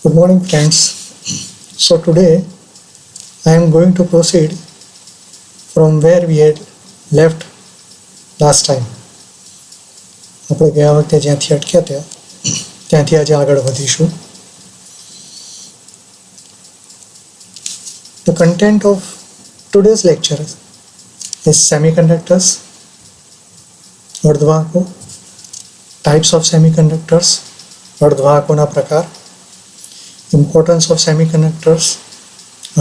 Good morning, friends. So, today I am going to proceed from where we had left last time. આપણે ગયા વખતે જ્યાંથી અટક્યા ત્યાંથી આજે આગળ વધીશું. The content of today's lecture is semiconductors, અર્ધવાહકો, types of semiconductors, અર્ધવાહકોના પ્રકાર, importance of semiconductors,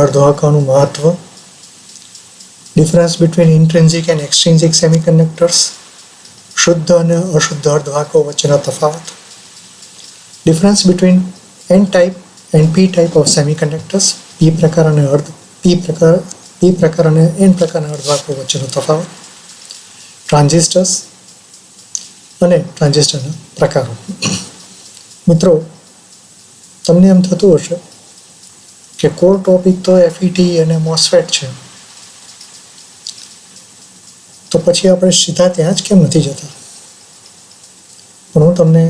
અર્ધવાહકોનું મહત્વ, difference between intrinsic and extrinsic semiconductors, શુદ્ધ અને અશુદ્ધ અર્ધવાહકો વચ્ચેનો તફાવત, difference between N type and P type of semiconductors, P પ્રકાર અને N પ્રકારના અર્ધવાહકો વચ્ચેનો તફાવત, ટ્રાન્ઝિસ્ટર્સ અને ટ્રાન્ઝિસ્ટરના પ્રકારો. મિત્રો, તમને એમ થતું હશે કે કોર ટોપિક તો FET અને MOSFET છે, તો પછી આપણે સીધા ત્યાં જ કેમ નથી જતા? પણ હું તમને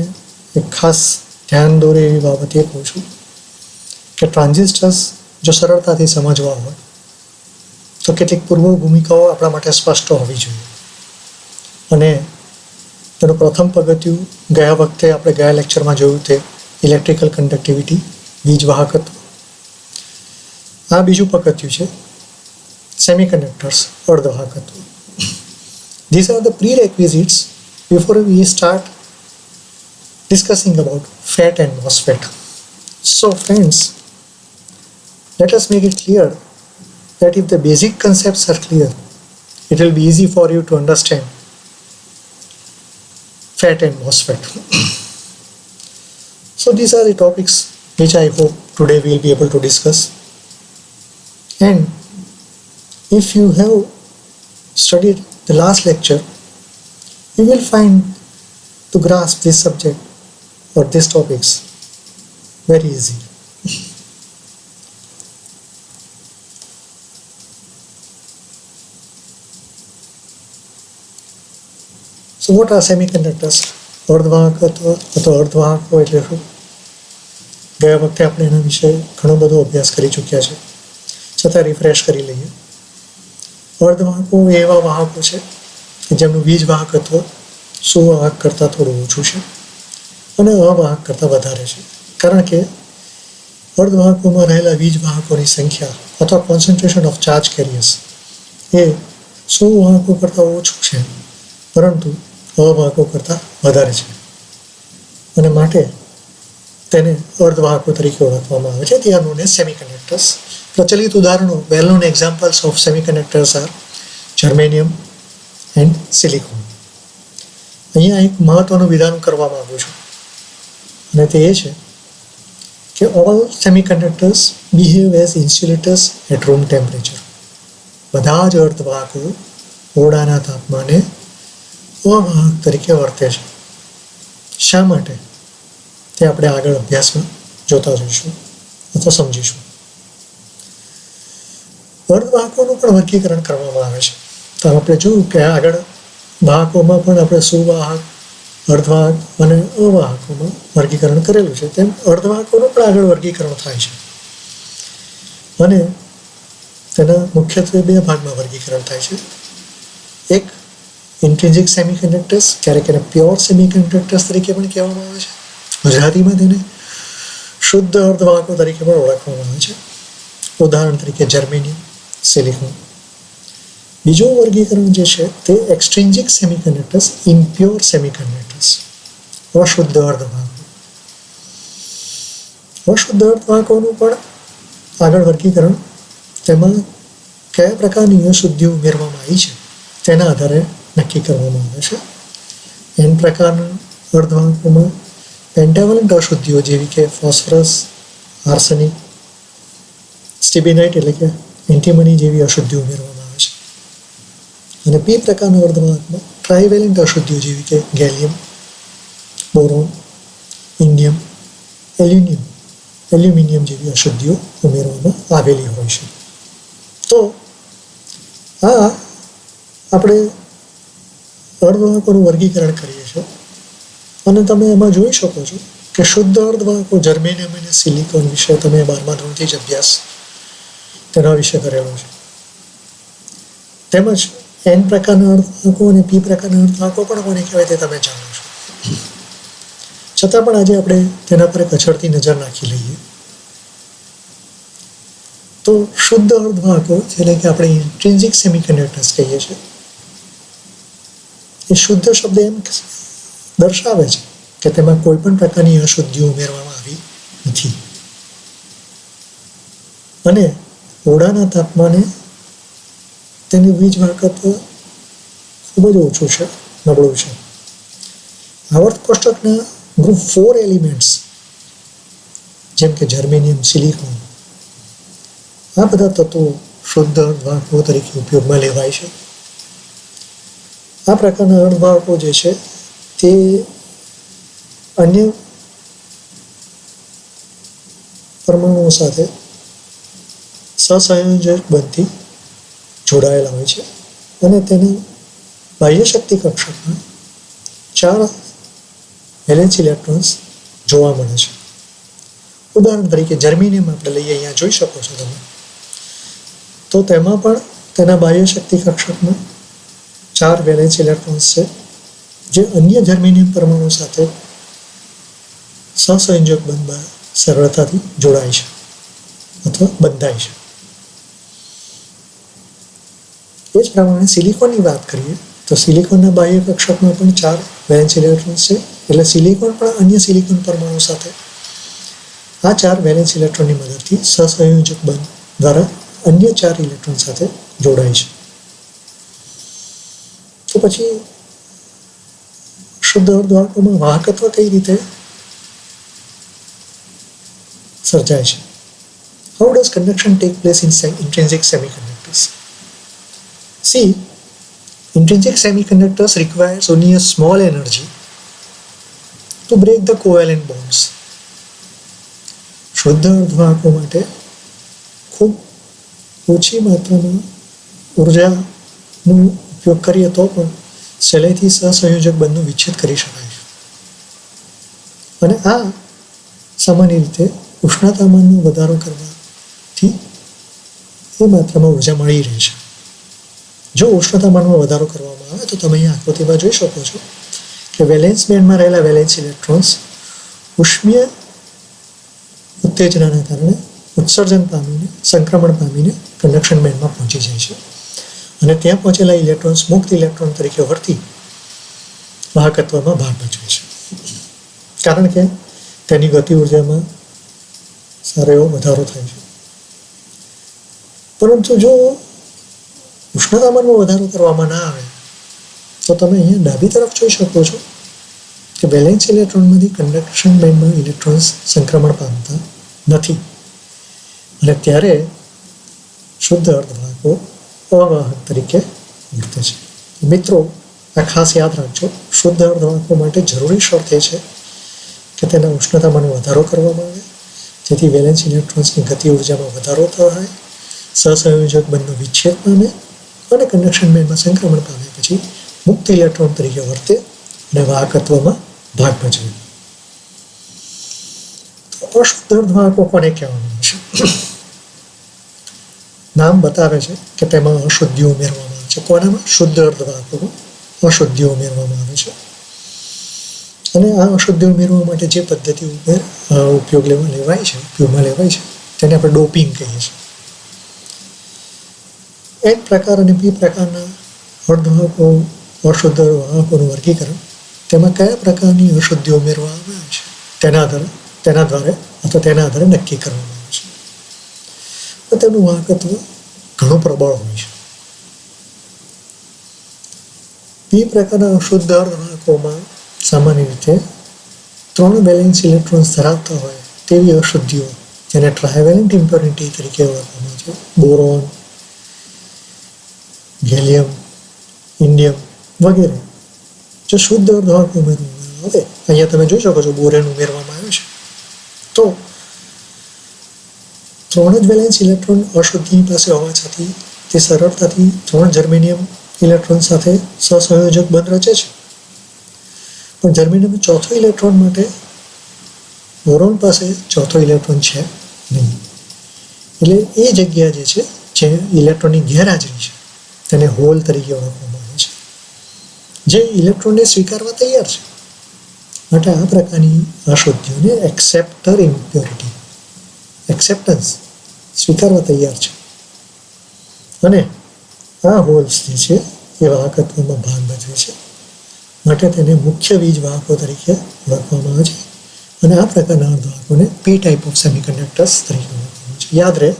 એક ખાસ ધ્યાન દોરે એવી બાબત એ કહું છું કે ટ્રાન્ઝિસ્ટર્સ જો સરળતાથી સમજવા હોય તો કેટલીક પૂર્વ ભૂમિકાઓ આપણા માટે સ્પષ્ટ હોવી જોઈએ. અને તેનું પ્રથમ પગથિયું ગયા વખતે આપણે ગયા લેક્ચરમાં જોયું તે ઇલેક્ટ્રિકલ કન્ડક્ટિવિટી, વીજ વાહકત્વ. આ બીજું પગથિયું છે semiconductors, અર્ધવાહકત્વ. These are the prerequisites before we start discussing about FET and MOSFET. So friends, let us make it clear that if the basic concepts are clear, it will be easy for you to understand FET and MOSFET. So these are the topics which I hope today we will be able to discuss. And if you have studied the last lecture, you will find to grasp this subject or these topics very easy. So what are semiconductors? અર્ધવાહકત્વ અથવા અર્ધવાહકો એટલે શું? ગયા વખતે આપણે એના વિશે ઘણો બધો અભ્યાસ કરી ચૂક્યા છે, છતાં રિફ્રેશ કરી લઈએ. અર્ધવાહકો એવા વાહકો છે કે જેમનું વીજ વાહકત્વ સુવાહક કરતાં થોડું ઓછું છે અને અવાહક કરતાં વધારે છે, કારણ કે અર્ધવાહકોમાં રહેલા વીજ વાહકોની સંખ્યા અથવા કોન્સન્ટ્રેશન ઓફ ચાર્જ કેરિયર્સ એ સુવાહકો કરતાં ઓછું છે, પરંતુ અવાહકો કરતાં વધારે છે, અને માટે તેને અર્ધવાહકો તરીકે ઓળખવામાં આવે છે. તે આર નોન એઝ સેમિકન્ડક્ટર્સ. પ્રચલિત ઉદાહરણો, well known examples of semiconductors are germanium and silicon. અહીંયા એક મહત્વનું વિધાન કરવા માંગુ છું, અને તે એ છે કે all semiconductors behave as insulators at room temperature. બધા જ અર્ધવાહકો ઓરડાના તાપમાને અવાહક તરીકે વર્તે છે. શા માટે? તે આપણે આગળ અભ્યાસમાં જોતા જઈશું અથવા સમજીશું. અર્ધવાહકોનું પણ વર્ગીકરણ કરવામાં આવે છે. તો આપણે જોયું કે આગળ વાહકોમાં પણ આપણે સુવાહક, અર્ધવાહક અને અવાહકોમાં વર્ગીકરણ કરેલું છે, તેમ અર્ધવાહકોનું પણ આગળ વર્ગીકરણ થાય છે. અને તેના મુખ્યત્વે બે ભાગમાં વર્ગીકરણ થાય છે. એક ઇન્ટ્રિન્સિક સેમિકન્ડક્ટર્સ, ક્યારેક એને પ્યોર સેમિકન્ડક્ટર્સ તરીકે પણ કહેવામાં આવે છે. ગુજરાતીમાં તેને શુદ્ધ અર્ધવાહકો તરીકે પણ ઓળખવામાં આવે છે, ઉદાહરણ તરીકે જર્મેનિયમ, સિલિકોન. બીજું વર્ગીકરણ જે છે તે એક્સટ્રિન્સિક સેમિકન્ડક્ટર્સ, ઇમ્પ્યોર સેમિકન્ડક્ટર્સ, અશુદ્ધ અર્ધવાહકો. અશુદ્ધ અર્ધવાહકોનું પણ આગળ વર્ગીકરણ તેમાં કયા પ્રકારની અશુદ્ધિઓ ઉમેરવામાં આવી છે તેના આધારે નક્કી કરવામાં આવે છે. એન પ્રકારના અર્ધવાહકોમાં પેન્ટાવેલન્ટ અશુદ્ધિઓ જેવી કે ફોસ્ફરસ, આર્સેનિક, સ્ટિબિનાઇટ એટલે કે એન્ટીમની જેવી અશુદ્ધિઓ ઉમેરવામાં આવે છે. અને પી પ્રકારના અર્ધવાહકમાં ટ્રાઇવેલેન્ટ અશુદ્ધિઓ જેવી કે ગેલિયમ, બોરોન, ઇન્ડિયમ, એલ્યુમિનિયમ જેવી અશુદ્ધિઓ ઉમેરવામાં આવેલી હોય છે. તો આ આપણે અર્ધવાહકોનું વર્ગીકરણ કરીએ છીએ, અને તમે એમાં જોઈ શકો છો કે શુદ્ધ અર્ધવાહકો જર્મેનિયમ અને સિલિકોન વિશે તમે 12મા ધોરણથી જ અભ્યાસ તેના વિશે કરેલો છે. તેમજ N પ્રકારના અર્ધવાહકો અને P પ્રકારના અર્ધવાહકો પણ કોને કહેવાય તે તમે જાણો છો. છતાં પણ આજે આપણે તેના પર એક અછડતી નજર નાખી લઈએ તો શુદ્ધ અર્ધવાહકો જેને કે આપણે ઇન્ટ્રિન્સિક સેમિકન્ડક્ટર્સ કહીએ છીએ, એ શુદ્ધ શબ્દ એમ દર્શાવે છે કે તેમાં કોઈ પણ પ્રકારની અશુદ્ધિઓ ઉમેરવામાં આવી નથી અને ઓરડાના તાપમાને તેની વીજ વાહકત્વ ખૂબ જ ઓછું છે, નબળું છે. આવર્ત કોષ્ટકના ગ્રુપ 4 એલિમેન્ટ્સ જેમ કે જર્મેનિયમ, સિલિકોન, આ બધા તત્વો શુદ્ધ અર્ધવાહકો તરીકે ઉપયોગમાં લેવાય છે. આ પ્રકારના અર્ધવાહકો જે છે તે અન્ય પરમાણુઓ સાથે સહસંયોજક બંધથી જોડાયેલા હોય છે અને તેના બાહ્ય શક્તિ કક્ષકમાં 4 વેલેન્સ ઇલેક્ટ્રોન્સ જોવા મળે છે. ઉદાહરણ તરીકે જર્મેનિયમ આપણે લઈએ, અહીંયા જોઈ શકો છો તમે, તો તેમાં પણ તેના બાહ્ય શક્તિ કક્ષકમાં 4 વેલેન્સ ઇલેક્ટ્રોન્સ છે જે અન્ય જર્મેનિયમ પરમાણુ સાથે સહસંયોજક બંધમાં સરળતાથી જોડાય છે અથવા બંધાય છે. એ જ પ્રમાણે સિલિકોનની વાત કરીએ તો સિલિકોનના બાહ્ય કક્ષકમાં પણ 4 વેલેન્સ ઇલેક્ટ્રોન્સ છે, એટલે સિલિકોન પણ અન્ય સિલિકોન પરમાણુ સાથે આ 4 વેલેન્સ ઇલેક્ટ્રોનની મદદથી સહસંયોજક બંધ દ્વારા અન્ય 4 ઇલેક્ટ્રોન સાથે જોડાય છે. તો પછી શુદ્ધ અર્ધવાહકોમાં વાહકત્વ કઈ રીતે સર્જાય છે? How does conduction take place in intrinsic semiconductors? See, intrinsic semiconductors requires only a small energy to break the covalent bonds. શુદ્ધ અર્ધવાહકો માટે ખૂબ ઓછી માત્રામાં ઉર્જાનો ઉપયોગ કરીએ તો પણ સહેલાઈથી સહસંયોજક બંધનો વિચ્છેદ કરી શકાય છે અને આ સામાન્ય રીતે ઉષ્ણતામાનનો વધારો કરવાથી એ માત્રામાં ઉર્જા મળી રહે છે. જો ઉષ્ણતામાનમાં વધારો કરવામાં આવે તો તમે અહીં આકૃતિમાં જોઈ શકો છો કે વેલેન્સ બેન્ડમાં રહેલા વેલેન્સ ઇલેક્ટ્રોન્સ ઉષ્મીય ઉત્તેજનાના કારણે ઉત્સર્જન પામીને સંક્રમણ પામીને કંડક્શન બેન્ડમાં પહોંચી જાય છે અને ત્યાં પહોંચેલા ઇલેક્ટ્રોન્સ મુક્ત ઇલેક્ટ્રોન તરીકે વર્તી વાહકત્વમાં ભાગ ભજવે છે, કારણ કે તેની ગતિ ઉર્જામાં સારો એવો વધારો થાય છે. પરંતુ જો ઉષ્ણતામાનમાં વધારો કરવામાં ના આવે તો તમે અહીંયા ડાબી તરફ જોઈ શકો છો કે વેલેન્સ ઇલેક્ટ્રોનમાંથી કંડક્શન બેન્ડમાં ઇલેક્ટ્રોન્સ સંક્રમણ પામતા નથી અને ત્યારે શુદ્ધ અર્ધવાહકો અવાહક તરીકે વર્તે છે. મિત્રો, આ ખાસ યાદ રાખજો, શુદ્ધ અર્ધવાહકો માટે જરૂરી શરત એ છે કે તેના ઉષ્ણતામાનમાં વધારો કરવામાં આવે જેથી વેલેન્સ ઇલેક્ટ્રોન્સની ગતિ ઉર્જામાં વધારો થાય, સહસંયોજક બંધનો વિચ્છેદ પામે અને કંડક્શન બેન્ડમાં સંક્રમણ પામે પછી મુક્ત ઇલેક્ટ્રોન તરીકે વર્તે અને વાહકત્વમાં ભાગ ભજવે. તો અશુદ્ધ અર્ધવાહકો કોને કહેવામાં આવે છે? નામ બતાવે છે કે તેમાં અશુદ્ધિઓ ઉમેરવામાં આવે છે. કોનામાં? શુદ્ધ અર્ધવાહકોમાં અશુદ્ધિઓ ઉમેરવામાં આવે છે અને આ અશુદ્ધિઓ ઉમેરવા માટે જે પદ્ધતિ ઉપયોગમાં લેવાય છે તેને આપણે ડોપિંગ કહીએ છીએ. N પ્રકાર અને P પ્રકારના અર્ધવાહકો અશુદ્ધ વાહકોનું વર્ગીકરણ તેમાં કયા પ્રકારની અશુદ્ધિઓ ઉમેરવામાં આવે છે તેના આધારે નક્કી કરવામાં આવે છે. તો તેનું વાહકત્વ ઘણું પ્રબળ હોય છે. P પ્રકારના અશુદ્ધ અર્ધવાહકોમાં સામાન્ય રીતે 3 વેલેન્સ ઇલેક્ટ્રોન્સ ધરાવતા હોય તેવી અશુદ્ધિઓ જેને ટ્રાયવેલેન્ટ ઇમ્પ્યોરિટી તરીકે ઓળખવામાં આવે છે, બોરોન, ગેલિયમ, ઇન્ડિયમ વગેરે, જો શુદ્ધ અર્ધવાહકો ઉમેરવામાં આવે, અહીંયા તમે જોઈ શકો છો બોરેન ઉમેરવામાં આવ્યું છે, તો 3 જ વેલેન્સ ઇલેક્ટ્રોન અશુદ્ધિની પાસે હોવા છતાં તે સરળતાથી 3 જર્મેનિયમ ઇલેક્ટ્રોન સાથે સહસંયોજક બંધ રચે છે. પણ જર્મેનિયમ ચોથો ઇલેક્ટ્રોન માટે બોરોન પાસે ચોથો ઇલેક્ટ્રોન છે નહીં. એટલે એ જગ્યા જે છે જે ઇલેક્ટ્રોનની ગેરહાજરી છે તેને હોલ તરીકે ઓળખવામાં આવે છે, જે ઇલેક્ટ્રોનને સ્વીકારવા તૈયાર છે. માટે આ પ્રકારની અશુદ્ધિઓને એક્સેપ્ટર ઇમ્પ્યોરિટી, એક્સેપ્ટન્સ, સ્વીકારવા તૈયાર છે. અને આ હોલ્સ જે છે એ વાહકત્વમાં ભાગ ભજવે છે, માટે તેને મુખ્ય વીજ વાહકો તરીકે ઓળખવામાં આવે છે. અને આ પ્રકારના અર્ધવાહકોને પી ટાઈપ ઓફ સેમિકન્ડક્ટર્સ તરીકે ઓળખવામાં આવે છે. યાદ રહે,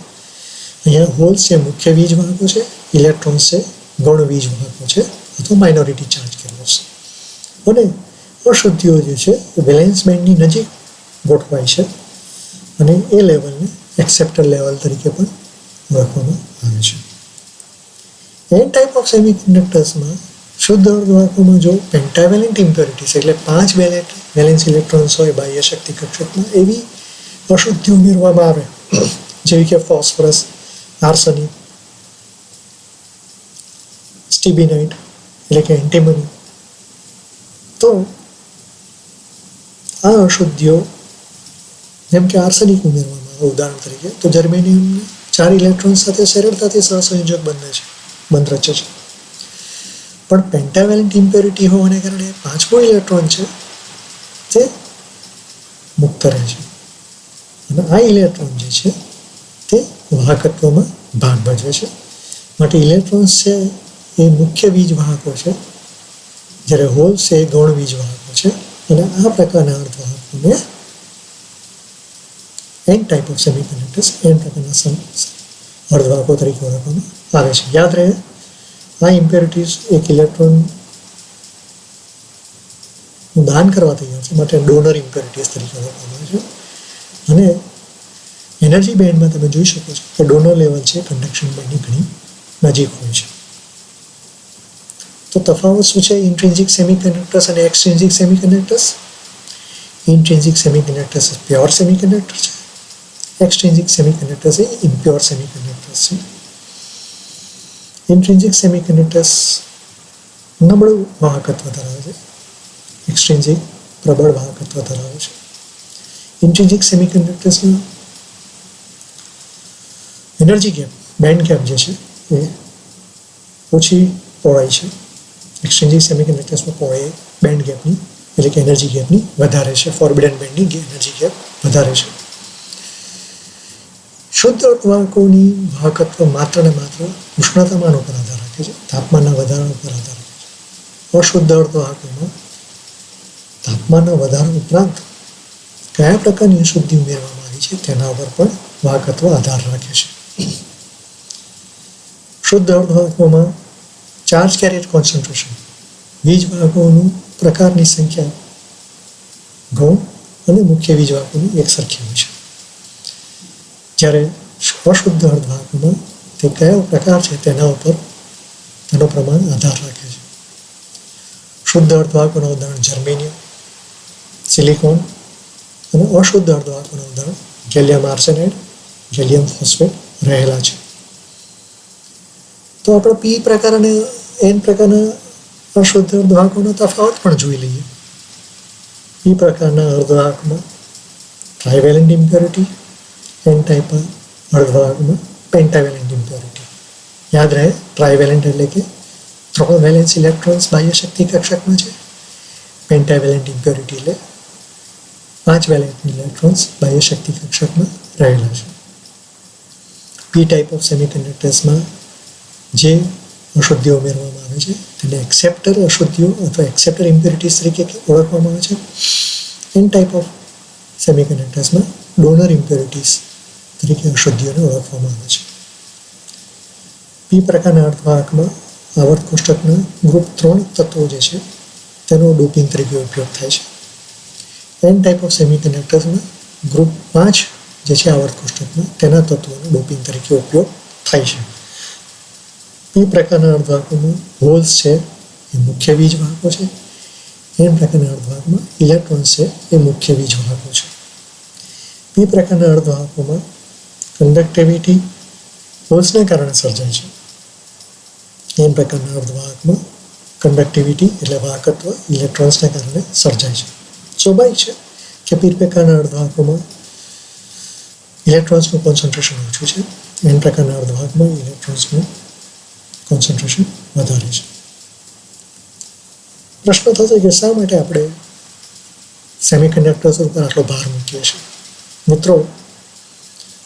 અહીંયા હોલ્સ છે મુખ્ય વીજ વાહકો છે, ઇલેક્ટ્રોન્સ છે ગૌણ વીજ વાહકો છે અથવા માઇનોરિટી ચાર્જ કેરિયર્સ. અને અશુદ્ધિઓ જે છે એ વેલેન્સ બેન્ડની નજીક ગોઠવાય છે અને એ લેવલને એક્સેપ્ટર લેવલ તરીકે પણ ઓળખવામાં આવે છે. એન ટાઈપ ઓફ સેમિકન્ડક્ટર્સમાં શુદ્ધ અર્ધવાહકોમાં જો પેન્ટાવેલેન્ટ ઇમ્પ્યોરિટીઝ એટલે 5 વેલેન્સ ઇલેક્ટ્રોન્સ હોય બાહ્ય શક્તિ કક્ષકમાં, એવી અશુદ્ધિ ઉમેરવામાં આવે જેવી કે ફોસ્ફરસ, આર્સેનિક, સ્ટીબિનાઇટ એટલે કે એન્ટીમની, તો આ અશુદ્ધિઓ જેમ કે આર્સેનિક ઉમેરવામાં આવે ઉદાહરણ તરીકે, તો જર્મેનિયમને 4 ઇલેક્ટ્રોન સાથે સરળતાથી સહસંયોજક બંધ રચે છે. પણ પેન્ટાવેલેન્ટ ઇમ્પ્યોરિટી હોવાને કારણે 5મો ઇલેક્ટ્રોન છે તે મુક્ત રહે છે. અને આ ઇલેક્ટ્રોન જે છે તે વાહકત્વમાં ભાગ ભજવે છે. માટે ઇલેક્ટ્રોન્સ છે એ મુખ્ય વીજ વાહકો છે, જ્યારે હોલ્સ એ ગૌણ વીજ વાહકો છે. અને આ પ્રકારના અર્ધવાહકોને N type of semiconductors, N પ્રકારના અર્ધવાહકો તરીકે ઓળખવામાં આવે છે. યાદ રહે, આ ઇમ્પ્યોરિટીઝ એક ઇલેક્ટ્રોન દાન કરવા તૈયાર છે, માટે ડોનર ઇમ્પ્યોરિટીઝ તરીકે ઓળખવામાં આવે છે. અને એનર્જી બેન્ડમાં તમે જોઈ શકો છો કે ડોનર લેવલ છે કન્ડક્શન બેન્ડની ઘણી નજીક હોય છે. તો તફાવત શું છે ઇન્ટ્રિન્સિક સેમિકન્ડક્ટર્સ અને એક્સટ્રિન્સિક સેમિકન્ડક્ટર્સ? ઇન્ટ્રિન્સિક સેમિકન્ડક્ટર્સ પ્યોર સેમિકન્ડક્ટર છે, એક્સટ્રિન્સિક સેમિકન્ડક્ટર્સ એ ઇમ્પ્યોર સેમિકન્ડક્ટર્સ છે. ઇન્ટ્રિન્સિક સેમિકન્ડક્ટર્સ નબળું વાહકત્વ ધરાવે છે, એક્સટ્રિન્સિક પ્રબળ વાહકત્વ ધરાવે છે. ઇન્ટ્રિન્સિક સેમિકન્ડક્ટર્સમાં એનર્જી ગેપ, બેન્ડ ગેપ જે છે એ ઓછી પહોળાઈ છે. એક્સટ્રિન્સિક સેમિકન્ડક્ટર્સમાં પહોળાઈ બેન્ડ ગેપની એટલે કે એનર્જી ગેપની વધારે છે, ફોરબિડન બેન્ડની એનર્જી ગેપ વધારે છે. શુદ્ધ અર્ધવાહકોની વાહકત્વ માત્ર ને માત્ર ઉષ્ણતામાન ઉપર આધાર રાખે છે, તાપમાનના વધારા ઉપર આધાર રાખે છે. અશુદ્ધ અર્ધવાહકોમાં તાપમાનના વધારા ઉપરાંત કયા પ્રકારની અશુદ્ધિ ઉમેરવામાં આવી છે તેના ઉપર પણ વાહકત્વ આધાર રાખે છે. શુદ્ધ અર્ધવાહકોમાં ચાર્જ કેરિયર કોન્સન્ટ્રેશન, વીજ વાહકોનું પ્રકારની સંખ્યા ગૌણ અને મુખ્ય વીજ વાહકોની એક સરખી હોય છે. જ્યારે અશુદ્ધ અર્ધવાહકોમાં તે કયો પ્રકાર છે તેના ઉપર તેનો પ્રમાણ આધાર રાખે છે. શુદ્ધ અર્ધવાહકોના ઉદાહરણ જર્મેનિયમ, સિલિકોન, અને અશુદ્ધ અર્ધવાહકોના ઉદાહરણ ગેલિયમ આર્સેનાઇડ, ગેલિયમ ફોસ્ફેટ રહેલા છે. તો આપણે પી પ્રકાર અને એન પ્રકારના અશુદ્ધ અર્ધવાહકોનો તફાવત પણ જોઈ લઈએ. પી પ્રકારના અર્ધવાહકમાં ટ્રાઇવેલેન્ટ impurity, N type અર્ધવાહકમાં pentavalent impurity. યાદ રહે, ટ્રાઇવેલેન્ટ એટલે કે 3 વેલેન્સ ઇલેક્ટ્રોન્સ બાહ્ય શક્તિ કક્ષકમાં છે. પેન્ટાવેલેન્ટ ઇમ્પ્યોરિટી એટલે 5 વેલેન્સ ઇલેક્ટ્રોન્સ બાહ્ય શક્તિ કક્ષકમાં રહેલા છે. પી ટાઈપ ઓફ સેમિકન્ડક્ટર્સમાં જે અશુદ્ધિઓ ઉમેરવામાં આવે છે તેને એક્સેપ્ટર અશુદ્ધિઓ અથવા એક્સેપ્ટર ઇમ્પ્યોરિટીઝ તરીકે ઓળખવામાં આવે છે. એન ટાઈપ ઓફ સેમિકન્ડક્ટર્સમાં ડોનર ઇમ્પ્યોરિટીઝ તરીકે અશુદ્ધિઓને ઓળખવામાં આવે છે. પી પ્રકારના અર્ધવાહકમાં આવર્ત કોષ્ટકના ગ્રુપ 3 તત્વો જે છે તેનો ડોપિંગ તરીકે ઉપયોગ થાય છે. એન ટાઈપ ઓફ સેમિકન્ડક્ટર્સમાં ગ્રુપ 5 જે છે આવર્ત કોષ્ટકમાં તેના તત્વોનો ડોપિંગ તરીકે ઉપયોગ થાય છે. પી પ્રકારના અર્ધવાહકોમાં હોલ્સ છે એ મુખ્ય વીજ વાહકો છે. એન પ્રકારના અર્ધવાહકમાં ઇલેક્ટ્રોન્સ છે એ મુખ્ય વીજ વાહકો છે. પી પ્રકારના અર્ધવાહકોમાં કંડક્ટિવિટી હોલ્સને કારણે સર્જાય છે. એન પ્રકારના અર્ધવાહકમાં કંડક્ટિવિટી એટલે વાહકત્વ ઇલેક્ટ્રોન્સને કારણે સર્જાય છે. સ્વાભાવિક છે કે પી પ્રકારના અર્ધવાહકોમાં ઇલેક્ટ્રોન્સનું કોન્સન્ટ્રેશન ઓછું છે, એન પ્રકારના અર્ધવાહકમાં ઇલેક્ટ્રોન્સનું કોન્સન્ટ્રેશન વધારે છે. પ્રશ્ન થશે કે શા માટે આપણે સેમિકન્ડક્ટર્સ ઉપર આટલો ભાર મૂકીએ છીએ? મિત્રો,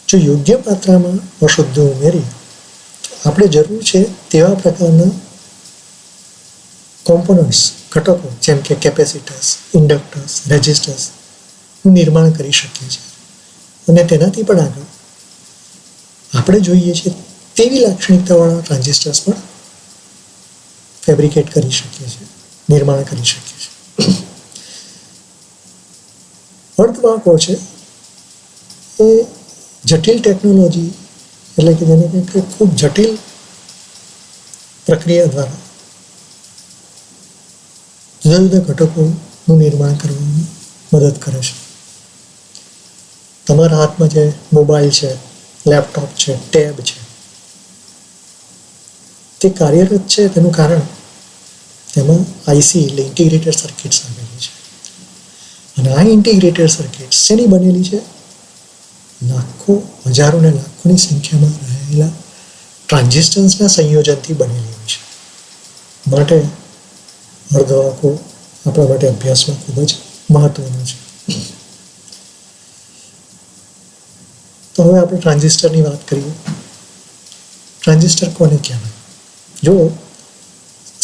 જો યોગ્ય માત્રામાં અશુદ્ધિ ઉમેરી તો આપણે જરૂર છે તેવા પ્રકારના કોમ્પોનન્ટ્સ, ઘટકો જેમ કે કેપેસિટર્સ, ઇન્ડક્ટર્સ, રેઝિસ્ટર્સનું નિર્માણ કરી શકીએ છીએ. અને તેનાથી પણ આગળ આપણે જોઈએ છીએ તેવી લાક્ષણિકતાવાળા ટ્રાન્ઝિસ્ટર્સ પણ ફેબ્રિકેટ કરી શકીએ છીએ, નિર્માણ કરી શકીએ છીએ. અર્ધવાહકો છે એ જટિલ ટેકનોલોજી, એટલે કે જેને કે ખૂબ જટિલ પ્રક્રિયા દ્વારા જુદા જુદા ઘટકોનું નિર્માણ કરવામાં મદદ કરે છે. તમારા હાથમાં જે મોબાઈલ છે, લેપટોપ છે, ટેબ છે, તે કાર્યરત છે તેનું કારણ તેમાં આઈસી એટલે ઇન્ટિગ્રેટેડ સર્કિટ્સ આવેલી છે. અને આ ઇન્ટિગ્રેટેડ સર્કિટ્સ શેની બનેલી છે? લાખો, હજારો ને લાખોની સંખ્યામાં રહેલા ટ્રાન્ઝિસ્ટર્સના સંયોજનથી બનેલી હોય છે. માટે અર્ધવાહકો આપણા માટે અભ્યાસમાં ખૂબ જ મહત્વનું છે. તો હવે આપણે ટ્રાન્ઝિસ્ટરની વાત કરીએ. ટ્રાન્ઝિસ્ટર કોને કહેવાય? જો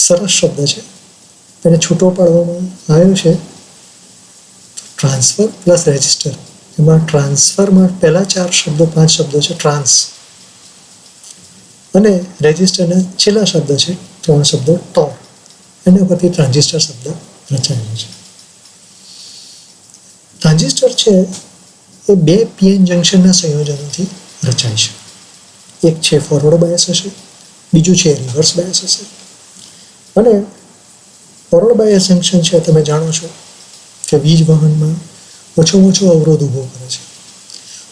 સરસ શબ્દ છે, એને છૂટો પાડવામાં આવ્યો છે ટ્રાન્સફર પ્લસ રેઝિસ્ટર. એમાં ટ્રાન્સફરમાં પહેલા 4 શબ્દો, 5 શબ્દો છે ટ્રાન્સ, અને રેઝિસ્ટરના છેલ્લા શબ્દ છે 3 શબ્દો ટોર. એના પરથી ટ્રાન્ઝિસ્ટર શબ્દ રચાયેલો છે. ટ્રાન્ઝિસ્ટર છે એ 2 પીએન જંક્શનના સંયોજનોથી રચાય છે. એક છે ફોરવર્ડ બાયસ હશે, બીજું છે રિવર્સ બાયસ હશે. અને ફોરવર્ડ બાયસ જંક્શન છે, તમે જાણો છો કે વીજ વહનમાં ઓછામાં ઓછો અવરોધ ઊભો કરે છે.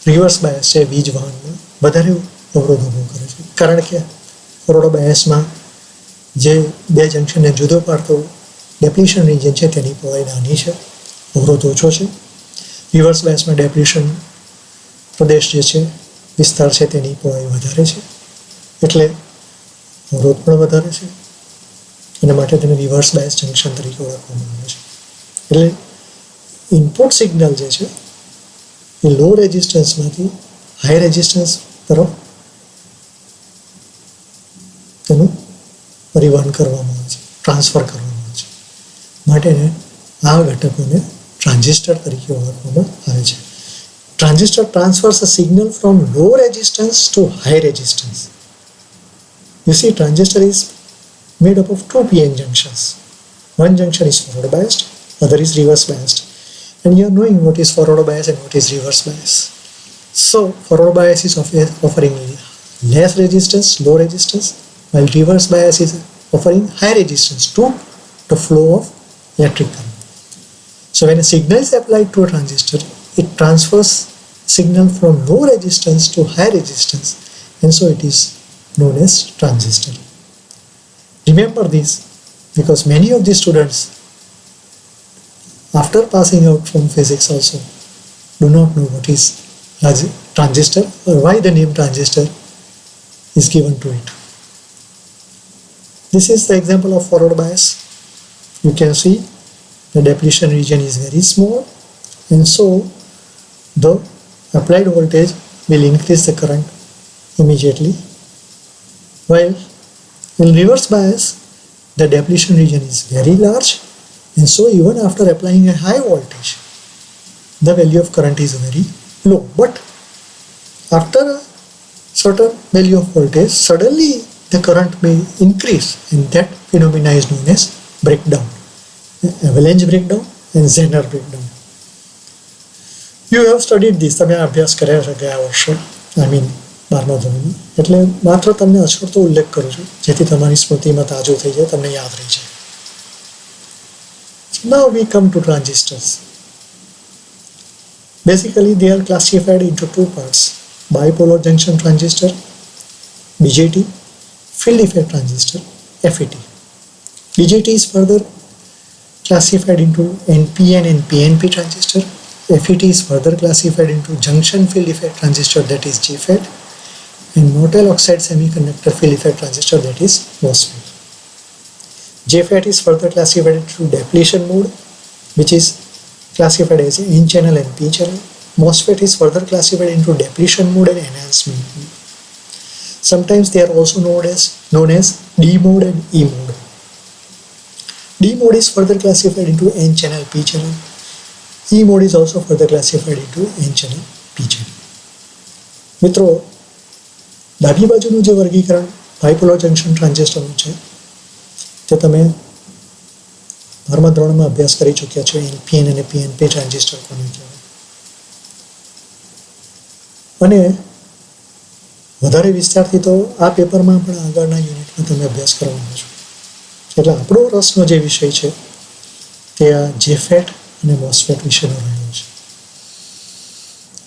રિવર્સ બાયસ છે વીજ વહનમાં વધારે અવરોધ ઊભો કરે છે. કારણ કે ફોરવર્ડ બાયસમાં જે 2 જંક્શનને જુદો પાડતો ડેપ્લીશન રિજન છે તેની પહોળાઈ નાની છે, અવરોધ ઓછો છે. રિવર્સ બાયસમાં ડેપ્લીશન પ્રદેશ જે છે, વિસ્તાર છે, તેની પહોળાઈ વધારે છે, એટલે અવરોધ પણ વધારે છે. એના માટે તેને રિવર્સ બાયસ જંક્શન તરીકે ઓળખવામાં આવે છે. એટલે ઇનપુટ સિગ્નલ જે છે એ લો રેઝિસ્ટન્સમાંથી હાઈ રેઝિસ્ટન્સ તરફ તેનું પરિવહન કરવામાં આવે છે, ટ્રાન્સફર કરવામાં આવે છે. માટે આ ઘટકોને ટ્રાન્ઝિસ્ટર તરીકે ઓળખવામાં આવે છે. Transistor transfers a signal from low resistance to high resistance. You see, transistor is made up of 2 PN junctions. One junction is forward biased, other is reverse biased. And you are knowing what is forward bias and what is reverse bias. So, forward bias is offering less resistance, low resistance, while reverse bias is offering high resistance to the flow of electric current. So, when a signal is applied to a transistor, it transfers signal from low resistance to high resistance, and so it is known as transistor. Remember this, because many of the students, after passing out from physics also, do not know what is transistor or why the name transistor is given to it. This is the example of forward bias. You can see the depletion region is very small, and so the applied voltage will increase the current immediately, while in reverse bias the depletion region is very large, and so even after applying a high voltage the value of current is very low. But after a certain value of voltage, suddenly the current may increase, and that phenomena is known as breakdown, avalanche breakdown and Zener breakdown. You have studied this. તમે અભ્યાસ કર્યા છે ગયા વર્ષે, I mean 12મા ધોરણમાં. એટલે માત્ર તમને અછૂતો ઉલ્લેખ કરું છું જેથી તમારી સ્મૃતિમાં તાજું થઈ જાય, તમને યાદ રહી જાય. Now we come to transistors. Basically they are classified into 2 parts: bipolar junction transistor, BJT, field effect transistor, FET. BJT is further classified into NPN and PNP transistor, FET is further classified into junction field effect transistor, that is JFET, and metal oxide semiconductor field effect transistor, that is MOSFET. JFET is further classified into depletion mode, which is classified as N channel and P channel. MOSFET is further classified into depletion mode and enhancement mode. Sometimes they are also known as D mode and E mode. D mode is further classified into N channel, P channel. E mode is also further classified into N channel, P channel. મિત્રો, ડાબી બાજુનું જે વર્ગીકરણ bipolar junction ટ્રાન્ઝિસ્ટરનું છે તે તમે 12મા ધોરણમાં અભ્યાસ કરી ચૂક્યા છો. NPN અને PNP ટ્રાન્ઝિસ્ટર કોને કહેવાય. અને વધારે વિસ્તારથી તો આ પેપરમાં પણ આગળના યુનિટમાં તમે અભ્યાસ કરવાનો છો. એટલે આપણો રસનો જે વિષય છે તે આ JFET અને MOSFET વિશેનો રહ્યો છે.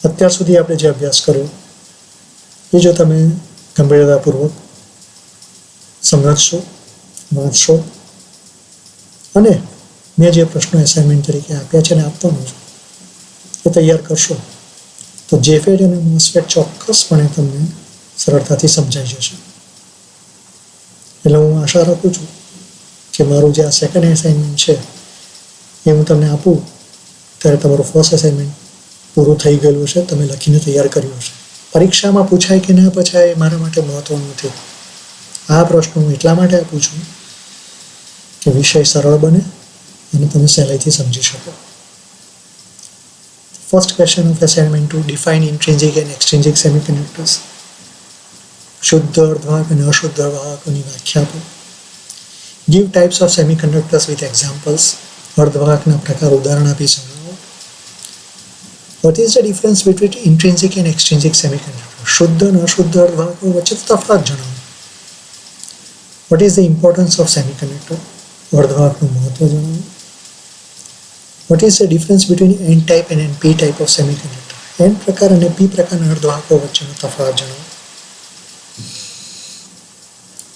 અત્યાર સુધી આપણે જે અભ્યાસ કર્યો એ જો તમે ગંભીરતાપૂર્વક સમજશો, વાંચશો અને મેં જે પ્રશ્નો એસાઇનમેન્ટ તરીકે આપ્યા છે ને આપવાનું છું એ તૈયાર કરશો તો JFET અને MOSFET ચોક્કસપણે તમને સરળતાથી સમજાઈ જશે. એટલે હું આશા રાખું છું કે મારું જે આ સેકન્ડ એસાઇનમેન્ટ છે એ હું તમને આપું ત્યારે તમારું ફર્સ્ટ એસાઇનમેન્ટ પૂરું થઈ ગયેલું છે, તમે લખીને તૈયાર કર્યું છે. પરીક્ષામાં પૂછાય કે ના પૂછાય એ મારા માટે મહત્વનું નથી. આ પ્રશ્નો હું એટલા માટે આપું છું કે વિષય સરળ બને અને તમે સહેલાઈથી સમજી શકો. First question of assignment 2, define intrinsic and extrinsic semiconductors. શુદ્ધ અર્ધવાહક અને અશુદ્ધ વાહકોની વ્યાખ્યા આપો. Give types of semiconductors with examples. અર્ધવાહકના પ્રકાર ઉદાહરણ આપી સમજાવો. What is the difference between intrinsic and extrinsic semiconductor. શુદ્ધ અને અશુદ્ધ અર્ધવાહકો વચ્ચે તફાવત જણાવો. What is the importance of semiconductor. અર્ધવાહકનું મહત્વ જણાવો. What is the difference between N type and P type of semiconductor. N પ્રકાર અને P પ્રકારના અર્ધવાહકો વચ્ચેનો તફાવત જણાવો.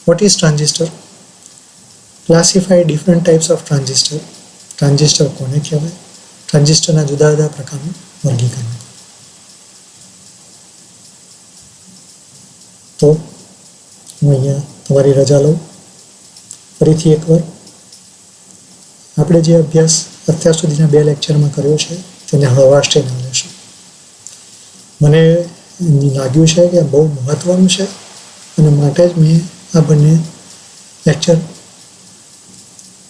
What is transistor. Classify different types of transistor. Transistor કોને કહેવાય. ટ્રાન્ઝિસ્ટરના જુદા જુદા પ્રકારનું વર્ગીકરણ. તો હું અહીંયા તમારી રજા લઉં. ફરીથી એકવાર આપણે જે અભ્યાસ અત્યાર સુધીના 2 લેક્ચરમાં કર્યો છે તેને હળવાશથી ના લેશું. મને લાગ્યું છે કે બહુ મહત્ત્વનું છે અને માટે જ મેં આ બંને લેક્ચર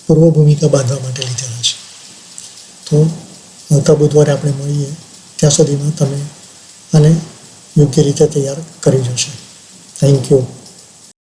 પૂર્વ ભૂમિકા બાંધવા માટે લીધેલા છે. તો આવતા બુધવારે આપણે મળીએ ત્યાં સુધીમાં તમે આને યોગ્ય રીતે તૈયાર કરી જશો. Thank you.